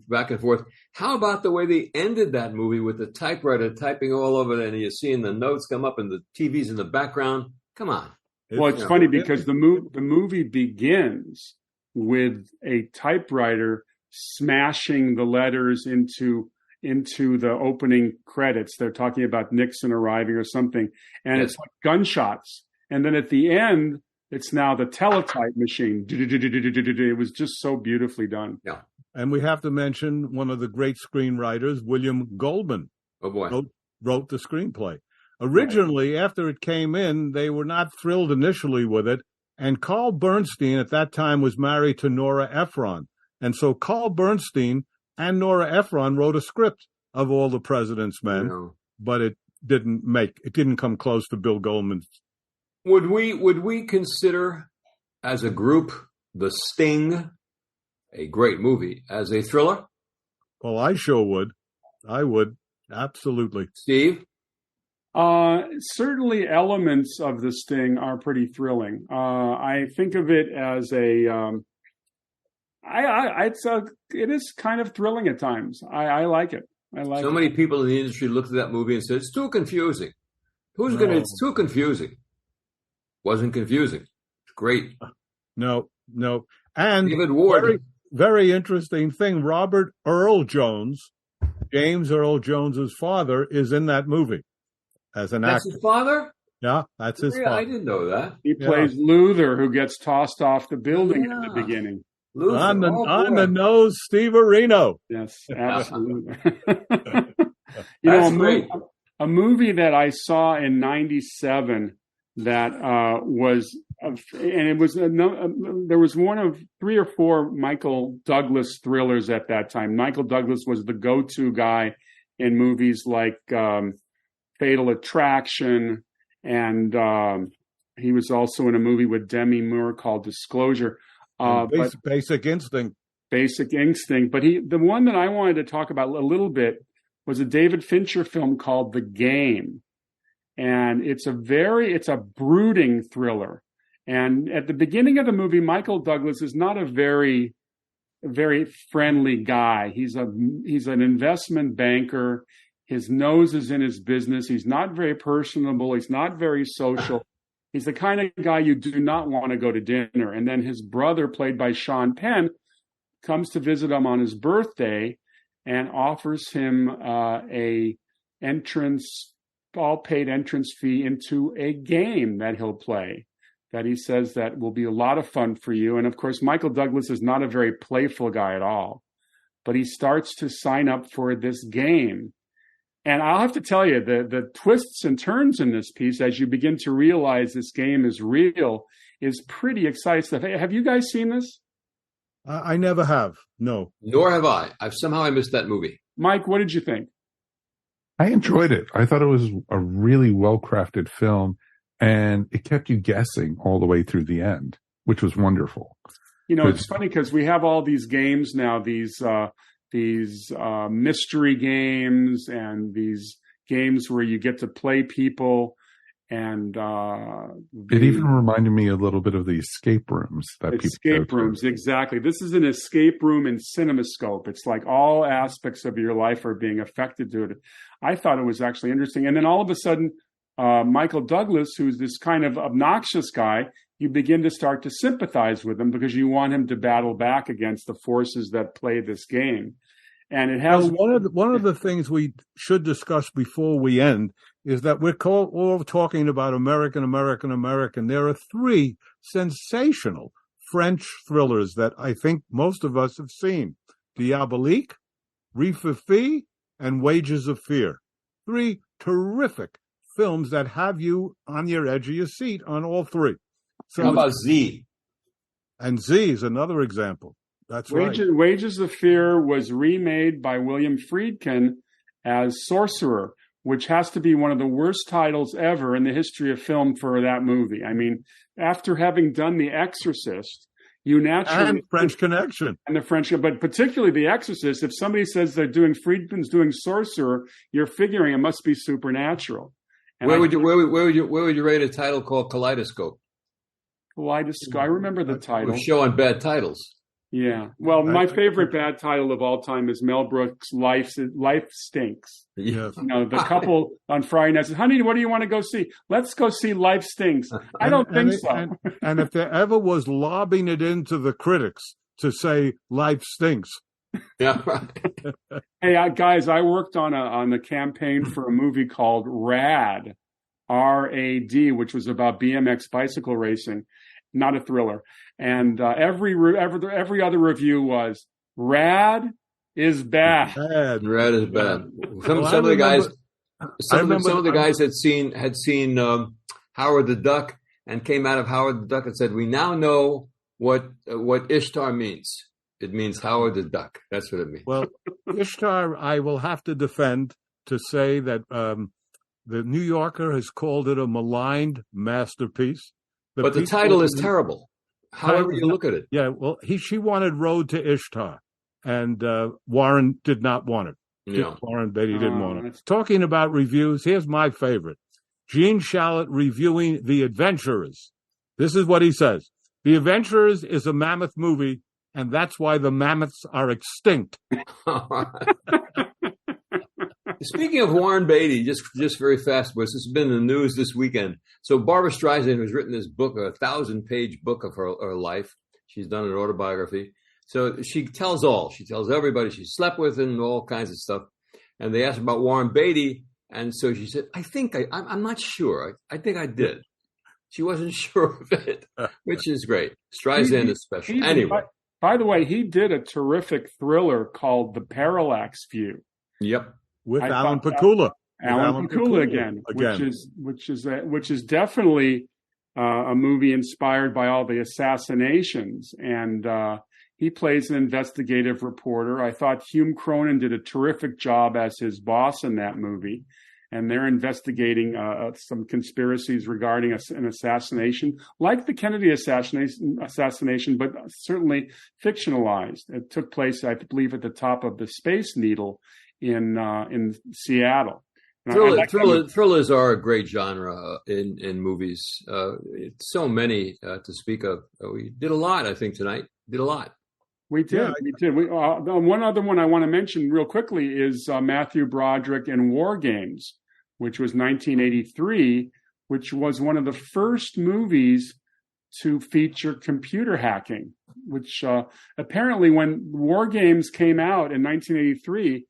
back and forth. How about the way they ended that movie with the typewriter typing all over it, and you're seeing the notes come up and the TV's in the background? Come on. Well, it's funny because the movie begins with a typewriter smashing the letters into the opening credits. They're talking about Nixon arriving or something, and It's like gunshots. And then at the end, it's now the teletype machine. It was just so beautifully done. Yeah. And we have to mention one of the great screenwriters, William Goldman. Oh boy. Wrote the screenplay. Originally, after it came in, they were not thrilled initially with it. And Carl Bernstein at that time was married to Nora Ephron. And so Carl Bernstein and Nora Ephron wrote a script of All the President's Men, but it didn't come close to Bill Goldman's. Would we consider, as a group, The Sting, a great movie, as a thriller? Well, I sure would. I would, absolutely. Steve? Certainly elements of The Sting are pretty thrilling. I think of it as it is kind of thrilling at times. I like it. So many people in the industry looked at that movie and said, it's too confusing. It's too confusing. Wasn't confusing. It's great. No. And David Ward. Very, very interesting thing. Robert Earl Jones, James Earl Jones's father, is in that movie as an actor. That's his father? Yeah, that's his father. I didn't know that. He plays Luther, who gets tossed off the building at the beginning. Luther. On the nose, Steve Areno. Yes, absolutely. Great. A movie that I saw in '97 that was, and it was there was one of 3 or 4 Michael Douglas thrillers at that time. Michael Douglas was the go-to guy in movies like Fatal Attraction, and he was also in a movie with Demi Moore called Disclosure. Basic Instinct. Basic Instinct. But the one that I wanted to talk about a little bit was a David Fincher film called The Game. And it's a brooding thriller. And at the beginning of the movie, Michael Douglas is not a very, very friendly guy. He's an investment banker. His nose is in his business. He's not very personable. He's not very social. He's the kind of guy you do not want to go to dinner. And then his brother, played by Sean Penn, comes to visit him on his birthday and offers him all paid entrance fee into a game that he'll play, that he says that will be a lot of fun for you. And of course, Michael Douglas is not a very playful guy at all, but he starts to sign up for this game. And I'll have to tell you, the twists and turns in this piece, as you begin to realize this game is real, is pretty exciting stuff. Hey, have you guys seen this? I never have. No. Nor have I. I missed that movie. Mike, what did you think? I enjoyed it. I thought it was a really well-crafted film, and it kept you guessing all the way through the end, which was wonderful. It's funny because we have all these games now, these mystery games and these games where you get to play people. And it even reminded me a little bit of the escape rooms exactly. This is an escape room in CinemaScope. It's like all aspects of your life are being affected to it. I thought it was actually interesting. And then all of a sudden, Michael Douglas, who's this kind of obnoxious guy, you begin to start to sympathize with him because you want him to battle back against the forces that play this game. And it has one of the things we should discuss before we end is that we're all talking about American. There are 3 sensational French thrillers that I think most of us have seen: Diabolique, Rififi, and Wages of Fear. 3 terrific films that have you on your edge of your seat on all 3. So, how about Z? And Z is another example. That's right. Wages of Fear was remade by William Friedkin as Sorcerer, which has to be one of the worst titles ever in the history of film for that movie. I mean, after having done The Exorcist, you naturally... And French Connection. And the French, but particularly The Exorcist, if somebody says Friedkin's doing Sorcerer, you're figuring it must be supernatural. And where would you rate a title called Kaleidoscope? Kaleidoscope. I remember the title. We're showing bad titles. Yeah. Well, my favorite bad title of all time is Mel Brooks' Life Stinks. Yes. The couple on Friday night says, "Honey, what do you want to go see? Let's go see Life Stinks." I don't think so. And if there ever was lobbing it into the critics to say Life Stinks. Yeah. Right. Hey, guys, I worked on the campaign for a movie called Rad, R-A-D, which was about BMX bicycle racing, not a thriller. And every other review was Rad is bad. Rad is bad. Some of the guys had seen Howard the Duck and came out of Howard the Duck and said, "We now know what Ishtar means. It means Howard the Duck." That's what it means. Well, Ishtar, I will have to defend to say that the New Yorker has called it a maligned masterpiece. But the title is terrible. However you look at it. Yeah, well, she wanted Road to Ishtar, and Warren did not want it. Yeah. Warren Beatty didn't want it. Talking about reviews, here's my favorite. Gene Shalit reviewing The Adventurers. This is what he says. The Adventurers is a mammoth movie, and that's why the mammoths are extinct. Speaking of Warren Beatty, just very fast, this has been in the news this weekend. So Barbra Streisand has written this book, a 1,000-page book of her life. She's done an autobiography. So she tells everybody she slept with and all kinds of stuff. And they asked about Warren Beatty. And so she said, I'm not sure. I think I did. She wasn't sure of it, which is great. Streisand is special. Anyway. By the way, he did a terrific thriller called The Parallax View. Yep. With Alan Pakula. Alan Pakula again. Which is definitely a movie inspired by all the assassinations. And he plays an investigative reporter. I thought Hume Cronin did a terrific job as his boss in that movie. And they're investigating some conspiracies regarding an assassination, like the Kennedy assassination, but certainly fictionalized. It took place, I believe, at the top of the Space Needle in Seattle. Thrillers are a great genre in movies. So many to speak of. We did a lot, I think, tonight. Did a lot. We did. Yeah. We did. One other one I want to mention real quickly is Matthew Broderick in War Games, which was 1983, which was one of the first movies to feature computer hacking, which apparently when War Games came out in 1983,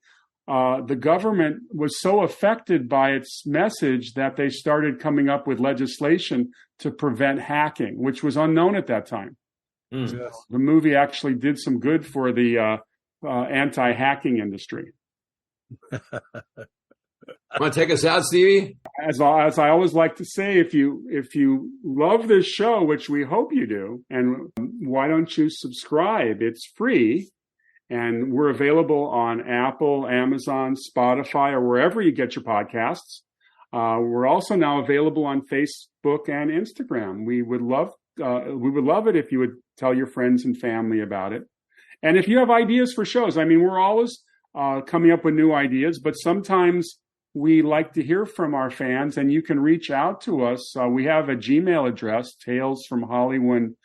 the government was so affected by its message that they started coming up with legislation to prevent hacking, which was unknown at that time. Mm. Yes. The movie actually did some good for the anti-hacking industry. Want to take us out, Stevie? As I always like to say, if you love this show, which we hope you do, and why don't you subscribe? It's free, and we're available on Apple, Amazon, Spotify, or wherever you get your podcasts. We're also now available on Facebook and Instagram. We would love it if you would tell your friends and family about it. And if you have ideas for shows, I mean, we're always coming up with new ideas, but sometimes we like to hear from our fans, and you can reach out to us. We have a Gmail address, Tales from Hollywoodland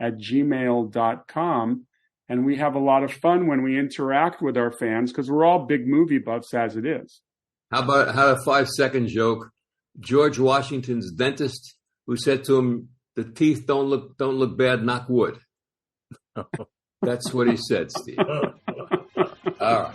@gmail.com. And we have a lot of fun when we interact with our fans because we're all big movie buffs as it is. How about a 5-second joke? George Washington's dentist who said to him, "The teeth don't look bad, knock wood." That's what he said, Steve. All right.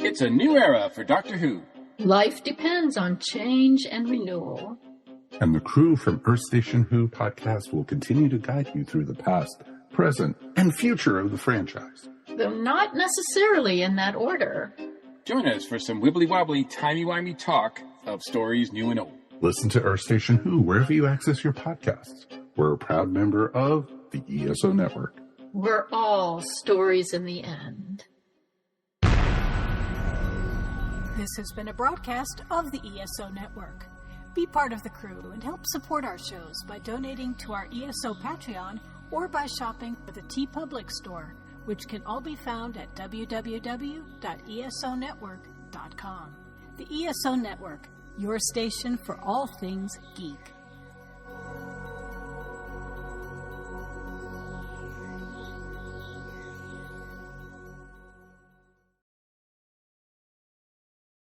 It's a new era for Doctor Who. Life depends on change and renewal. And the crew from Earth Station Who podcast will continue to guide you through the past, present, and future of the franchise. Though not necessarily in that order. Join us for some wibbly-wobbly, timey-wimey talk of stories new and old. Listen to Earth Station Who wherever you access your podcasts. We're a proud member of the ESO Network. We're all stories in the end. This has been a broadcast of the ESO Network. Be part of the crew and help support our shows by donating to our ESO Patreon or by shopping at the TeePublic store, which can all be found at www.esonetwork.com. The ESO Network, your station for all things geek.